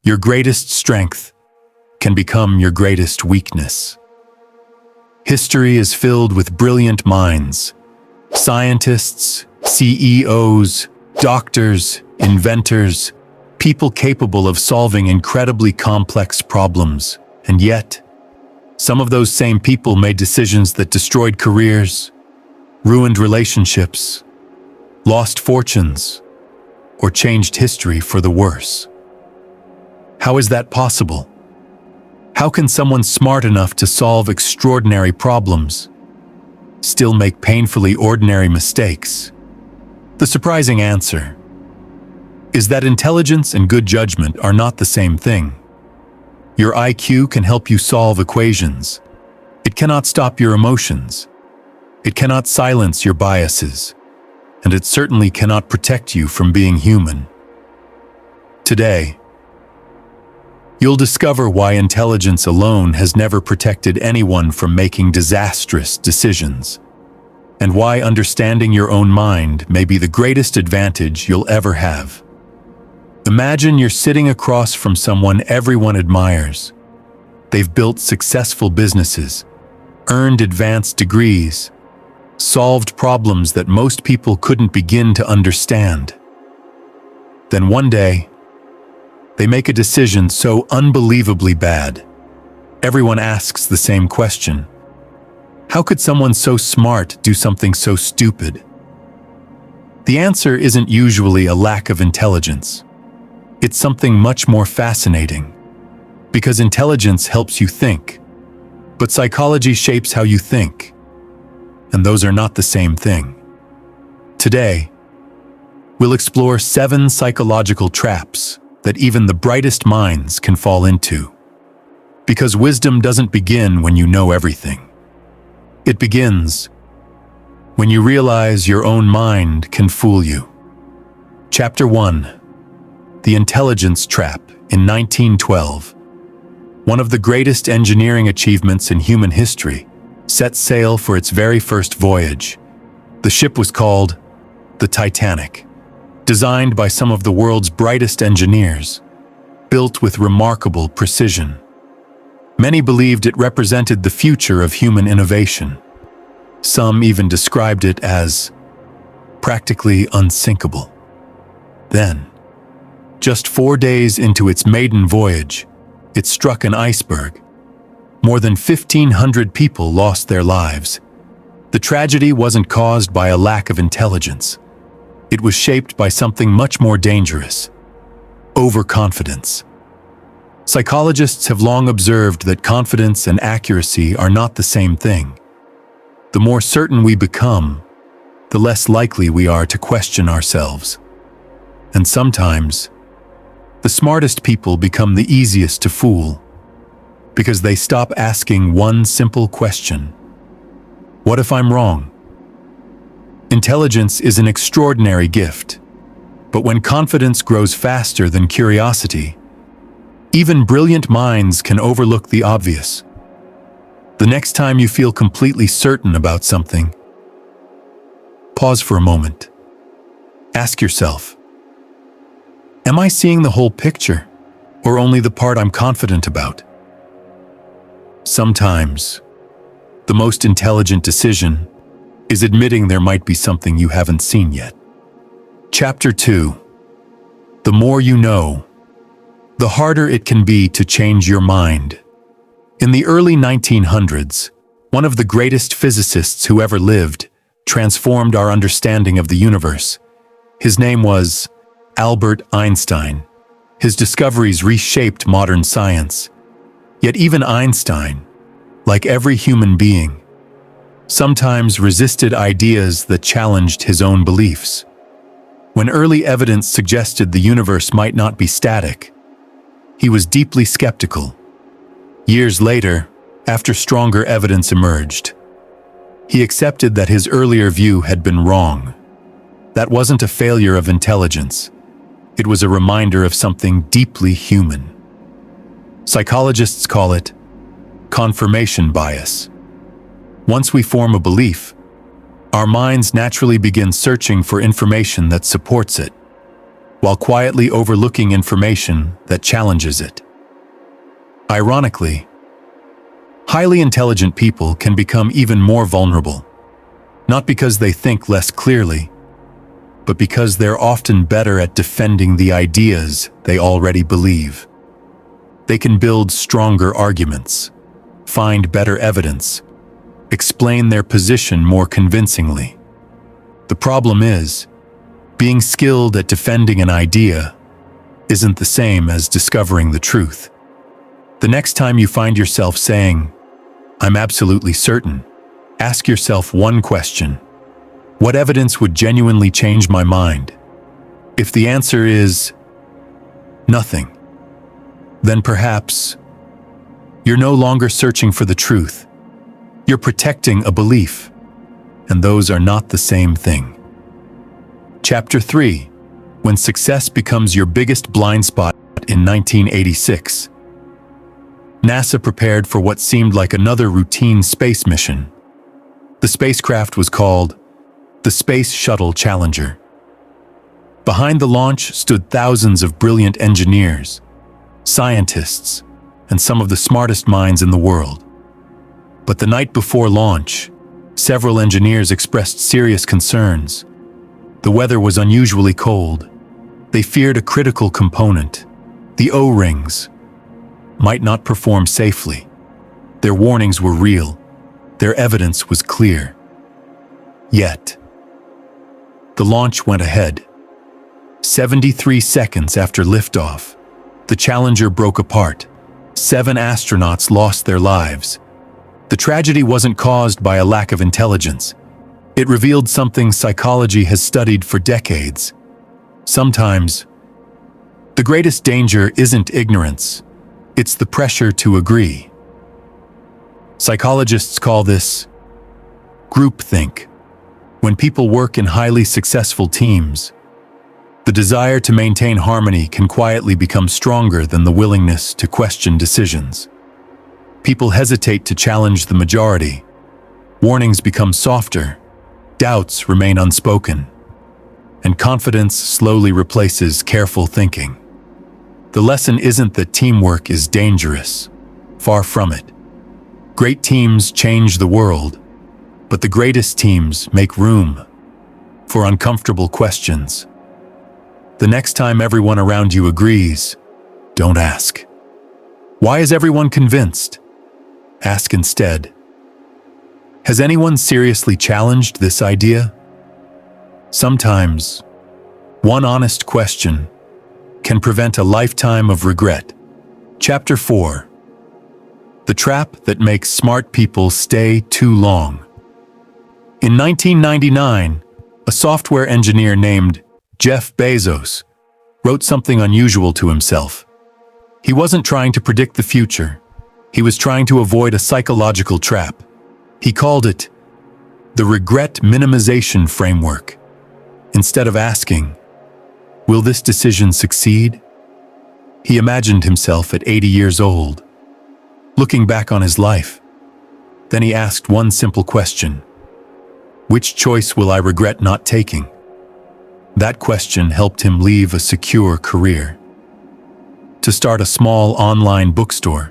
Your greatest strength can become your greatest weakness. History is filled with brilliant minds. Scientists, CEOs, doctors, inventors, people capable of solving incredibly complex problems. And yet, some of those same people made decisions that destroyed careers, ruined relationships, lost fortunes, or changed history for the worse. How is that possible? How can someone smart enough to solve extraordinary problems still make painfully ordinary mistakes? The surprising answer is that intelligence and good judgment are not the same thing. Your IQ can help you solve equations. It cannot stop your emotions. It cannot silence your biases. And it certainly cannot protect you from being human. Today, you'll discover why intelligence alone has never protected anyone from making disastrous decisions, and why understanding your own mind may be the greatest advantage you'll ever have. Imagine you're sitting across from someone everyone admires. They've built successful businesses, earned advanced degrees, solved problems that most people couldn't begin to understand. Then one day, they make a decision so unbelievably bad. Everyone asks the same question. How could someone so smart do something so stupid? The answer isn't usually a lack of intelligence. It's something much more fascinating. Because intelligence helps you think, but psychology shapes how you think. And those are not the same thing. Today, we'll explore 7 psychological traps that even the brightest minds can fall into. Because wisdom doesn't begin when you know everything. It begins when you realize your own mind can fool you. Chapter 1. The Intelligence Trap. In 1912, one of the greatest engineering achievements in human history set sail for its very first voyage. The ship was called the Titanic, designed by some of the world's brightest engineers, built with remarkable precision. Many believed it represented the future of human innovation. Some even described it as practically unsinkable. Then, just 4 days into its maiden voyage, it struck an iceberg. More than 1,500 people lost their lives. The tragedy wasn't caused by a lack of intelligence. It was shaped by something much more dangerous: overconfidence. Psychologists have long observed that confidence and accuracy are not the same thing. The more certain we become, the less likely we are to question ourselves. And sometimes, the smartest people become the easiest to fool because they stop asking one simple question: what if I'm wrong? Intelligence is an extraordinary gift, but when confidence grows faster than curiosity, even brilliant minds can overlook the obvious. The next time you feel completely certain about something, pause for a moment. Ask yourself, am I seeing the whole picture, or only the part I'm confident about? Sometimes, the most intelligent decision is admitting there might be something you haven't seen yet. Chapter 2. The more you know, the harder it can be to change your mind. In the early 1900s, one of the greatest physicists who ever lived transformed our understanding of the universe. His name was Albert Einstein. His discoveries reshaped modern science. Yet even Einstein, like every human being, sometimes resisted ideas that challenged his own beliefs. When early evidence suggested the universe might not be static, he was deeply skeptical. Years later, after stronger evidence emerged, he accepted that his earlier view had been wrong. That wasn't a failure of intelligence. It was a reminder of something deeply human. Psychologists call it confirmation bias. Once we form a belief, our minds naturally begin searching for information that supports it. while quietly overlooking information that challenges it. Ironically, highly intelligent people can become even more vulnerable, not because they think less clearly, but because they're often better at defending the ideas they already believe. They can build stronger arguments, find better evidence, explain their position more convincingly. The problem is, being skilled at defending an idea isn't the same as discovering the truth. The next time you find yourself saying, "I'm absolutely certain," ask yourself one question: what evidence would genuinely change my mind? If the answer is nothing, then perhaps you're no longer searching for the truth. You're protecting a belief, and those are not the same thing. Chapter 3: When Success Becomes Your Biggest Blind Spot. In 1986, NASA prepared for what seemed like another routine space mission. The spacecraft was called the Space Shuttle Challenger. Behind the launch stood thousands of brilliant engineers, scientists, and some of the smartest minds in the world. But the night before launch, several engineers expressed serious concerns. The weather was unusually cold. They feared a critical component, the O-rings, might not perform safely. Their warnings were real. Their evidence was clear. Yet, the launch went ahead. 73 seconds after liftoff, the Challenger broke apart. 7 astronauts lost their lives. The tragedy wasn't caused by a lack of intelligence. It revealed something psychology has studied for decades. Sometimes, the greatest danger isn't ignorance, it's the pressure to agree. Psychologists call this groupthink. When people work in highly successful teams, the desire to maintain harmony can quietly become stronger than the willingness to question decisions. People hesitate to challenge the majority. Warnings become softer. Doubts remain unspoken. And confidence slowly replaces careful thinking. The lesson isn't that teamwork is dangerous. Far from it. Great teams change the world, but the greatest teams make room for uncomfortable questions. The next time everyone around you agrees, don't ask, "Why is everyone convinced?" Ask instead, "Has anyone seriously challenged this idea?" Sometimes, one honest question can prevent a lifetime of regret. Chapter 4: The Trap That Makes Smart People Stay Too Long. In 1999, a software engineer named Jeff Bezos wrote something unusual to himself. He wasn't trying to predict the future. He was trying to avoid a psychological trap. He called it the regret minimization framework. Instead of asking, "Will this decision succeed?" he imagined himself at 80 years old, looking back on his life. Then he asked one simple question: which choice will I regret not taking? That question helped him leave a secure career, to start a small online bookstore.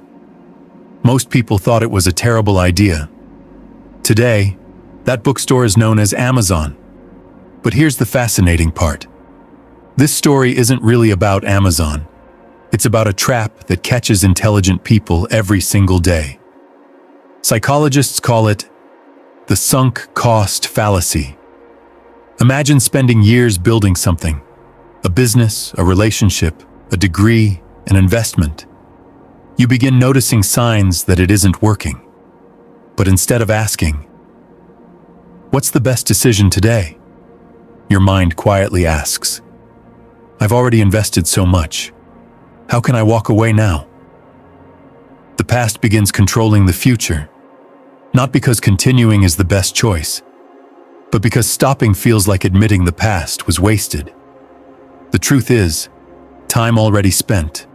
Most people thought it was a terrible idea. Today, that bookstore is known as Amazon. But here's the fascinating part. This story isn't really about Amazon. It's about a trap that catches intelligent people every single day. Psychologists call it the sunk cost fallacy. Imagine spending years building something, a business, a relationship, a degree, an investment. You begin noticing signs that it isn't working. But instead of asking, "What's the best decision today?" your mind quietly asks, "I've already invested so much. How can I walk away now?" The past begins controlling the future, not because continuing is the best choice, but because stopping feels like admitting the past was wasted. The truth is, time already spent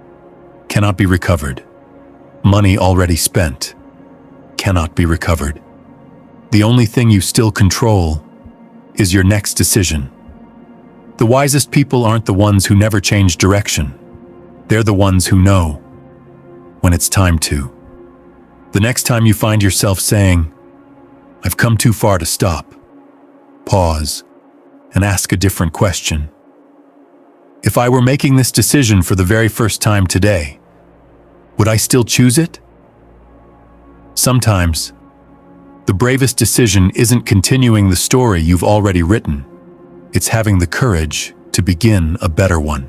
cannot be recovered. Money already spent cannot be recovered. The only thing you still control is your next decision. The wisest people aren't the ones who never change direction. They're the ones who know when it's time to. The next time you find yourself saying, "I've come too far to stop," pause and ask a different question. If I were making this decision for the very first time today, would I still choose it? Sometimes, the bravest decision isn't continuing the story you've already written. It's having the courage to begin a better one.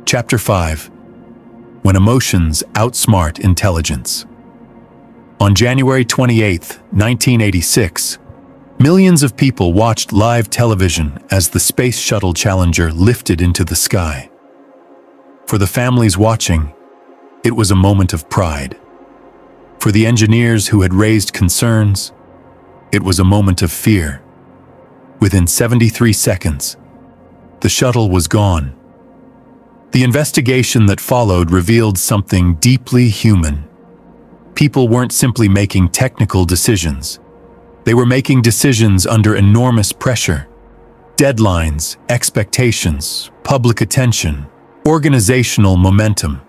Chapter 5. When Emotions Outsmart Intelligence. On January 28, 1986, millions of people watched live television as the Space Shuttle Challenger lifted into the sky. For the families watching, it was a moment of pride. For the engineers who had raised concerns, it was a moment of fear. Within 73 seconds, the shuttle was gone. The investigation that followed revealed something deeply human. People weren't simply making technical decisions. They were making decisions under enormous pressure. Deadlines, expectations, public attention, organizational momentum.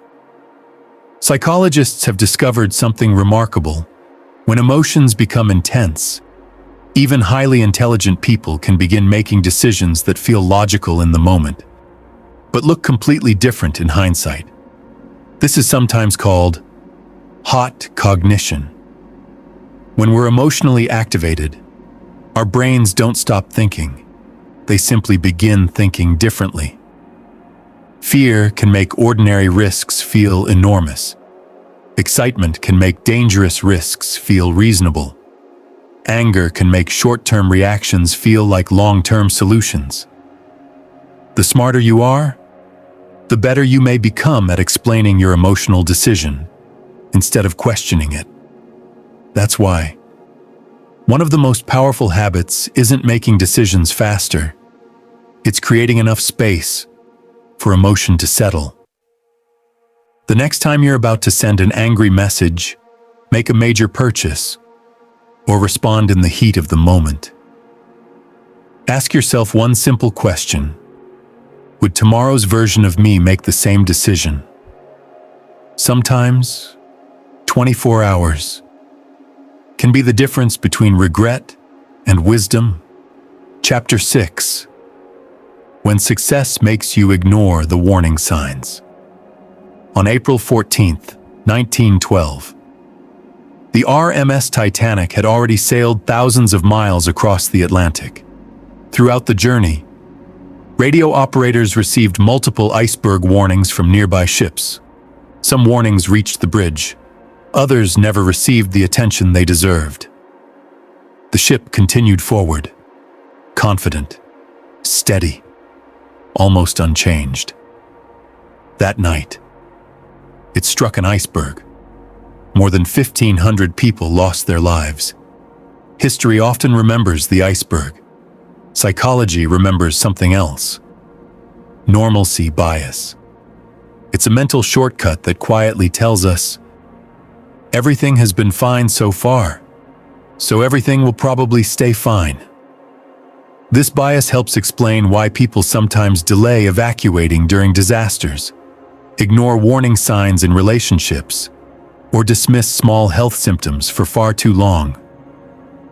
Psychologists have discovered something remarkable. When emotions become intense, even highly intelligent people can begin making decisions that feel logical in the moment, but look completely different in hindsight. This is sometimes called hot cognition. When we're emotionally activated, our brains don't stop thinking. They simply begin thinking differently. Fear can make ordinary risks feel enormous. Excitement can make dangerous risks feel reasonable. Anger can make short-term reactions feel like long-term solutions. The smarter you are, the better you may become at explaining your emotional decision instead of questioning it. That's why one of the most powerful habits isn't making decisions faster. It's creating enough space for emotion to settle. The next time you're about to send an angry message, make a major purchase, or respond in the heat of the moment, ask yourself one simple question: would tomorrow's version of me make the same decision? Sometimes, 24 hours can be the difference between regret and wisdom. Chapter 6. When Success Makes You Ignore the Warning Signs. On April 14, 1912, the RMS Titanic had already sailed thousands of miles across the Atlantic. Throughout the journey, radio operators received multiple iceberg warnings from nearby ships. Some warnings reached the bridge. Others never received the attention they deserved. The ship continued forward, confident, steady, almost unchanged. That night, it struck an iceberg. More than 1,500 people lost their lives. History often remembers the iceberg. Psychology remembers something else: normalcy bias. It's a mental shortcut that quietly tells us, everything has been fine so far, so everything will probably stay fine. This bias helps explain why people sometimes delay evacuating during disasters, ignore warning signs in relationships, or dismiss small health symptoms for far too long.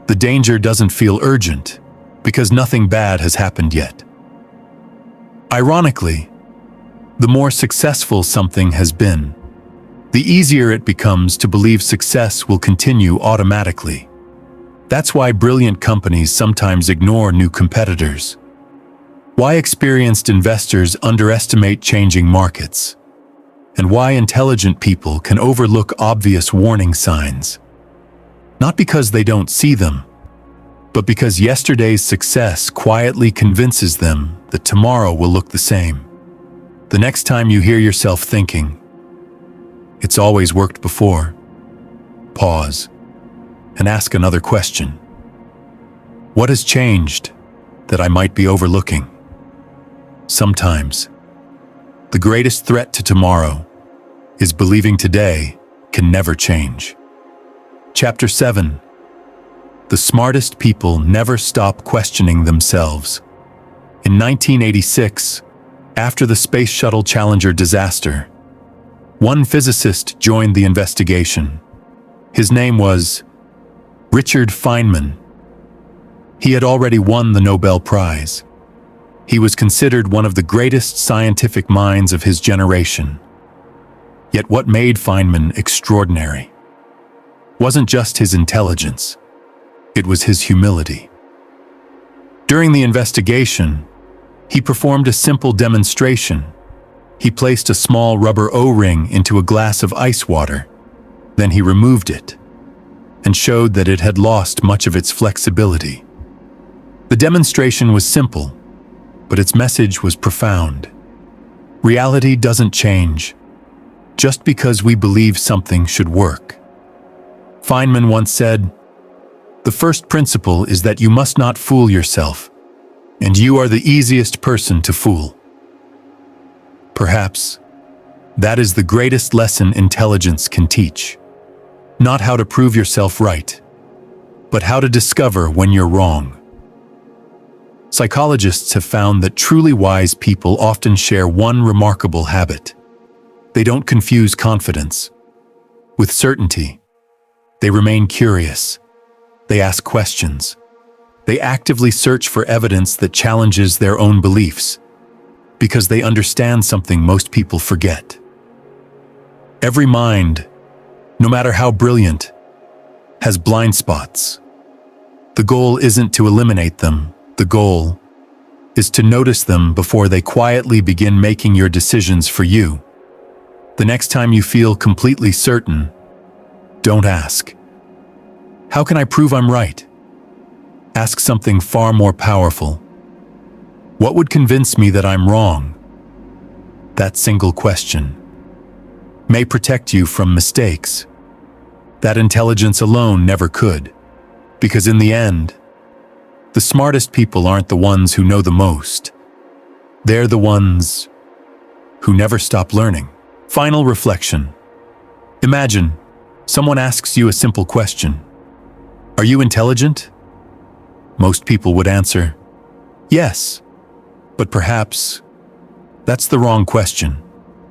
The danger doesn't feel urgent because nothing bad has happened yet. Ironically, the more successful something has been, the easier it becomes to believe success will continue automatically. That's why brilliant companies sometimes ignore new competitors. Why experienced investors underestimate changing markets. And why intelligent people can overlook obvious warning signs. Not because they don't see them, but because yesterday's success quietly convinces them that tomorrow will look the same. The next time you hear yourself thinking, "It's always worked before," pause and ask another question. What has changed that I might be overlooking? Sometimes, the greatest threat to tomorrow is believing today can never change. Chapter 7. The smartest people never stop questioning themselves. In 1986, after the Space Shuttle Challenger disaster, one physicist joined the investigation. His name was Richard Feynman. He had already won the Nobel Prize. He was considered one of the greatest scientific minds of his generation. Yet what made Feynman extraordinary wasn't just his intelligence, it was his humility. During the investigation, he performed a simple demonstration. He placed a small rubber O-ring into a glass of ice water. Then he removed it and showed that it had lost much of its flexibility. The demonstration was simple, but its message was profound. Reality doesn't change just because we believe something should work. Feynman once said, "The first principle is that you must not fool yourself, and you are the easiest person to fool." Perhaps that is the greatest lesson intelligence can teach. Not how to prove yourself right, but how to discover when you're wrong. Psychologists have found that truly wise people often share one remarkable habit. They don't confuse confidence with certainty. They remain curious. They ask questions. They actively search for evidence that challenges their own beliefs, because they understand something most people forget. Every mind, no matter how brilliant, has blind spots. The goal isn't to eliminate them. The goal is to notice them before they quietly begin making your decisions for you. The next time you feel completely certain, don't ask, "How can I prove I'm right?" Ask something far more powerful. What would convince me that I'm wrong? That single question may protect you from mistakes that intelligence alone never could, because in the end, the smartest people aren't the ones who know the most. They're the ones who never stop learning. Final reflection. Imagine someone asks you a simple question. Are you intelligent? Most people would answer, yes. But perhaps that's the wrong question.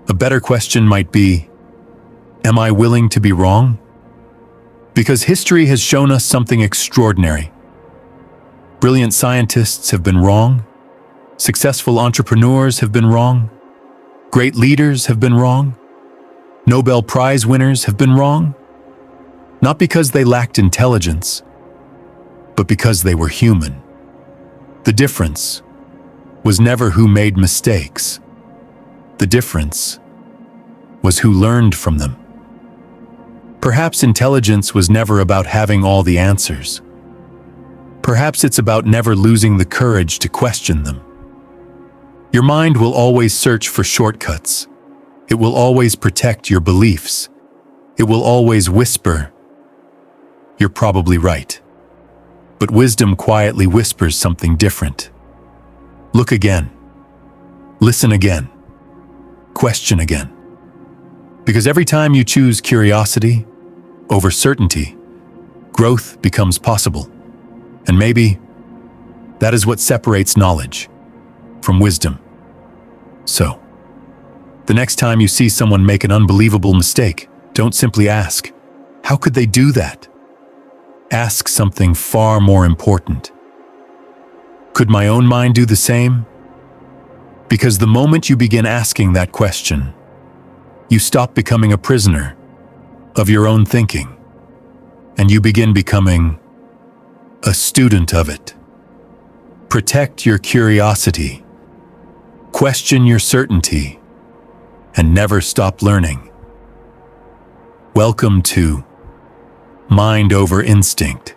A better question might be, am I willing to be wrong? Because history has shown us something extraordinary. Brilliant scientists have been wrong. Successful entrepreneurs have been wrong. Great leaders have been wrong. Nobel Prize winners have been wrong. Not because they lacked intelligence, but because they were human. The difference was never who made mistakes. The difference was who learned from them. Perhaps intelligence was never about having all the answers. Perhaps it's about never losing the courage to question them. Your mind will always search for shortcuts. It will always protect your beliefs. It will always whisper, "You're probably right." But wisdom quietly whispers something different. Look again. Listen again. Question again. Because every time you choose curiosity over certainty, growth becomes possible. And maybe that is what separates knowledge from wisdom. So, the next time you see someone make an unbelievable mistake, don't simply ask, "How could they do that?" Ask something far more important. Could my own mind do the same? Because the moment you begin asking that question, you stop becoming a prisoner of your own thinking, and you begin becoming a student of it. Protect your curiosity, question your certainty, and never stop learning. Welcome to Mind Over Instinct.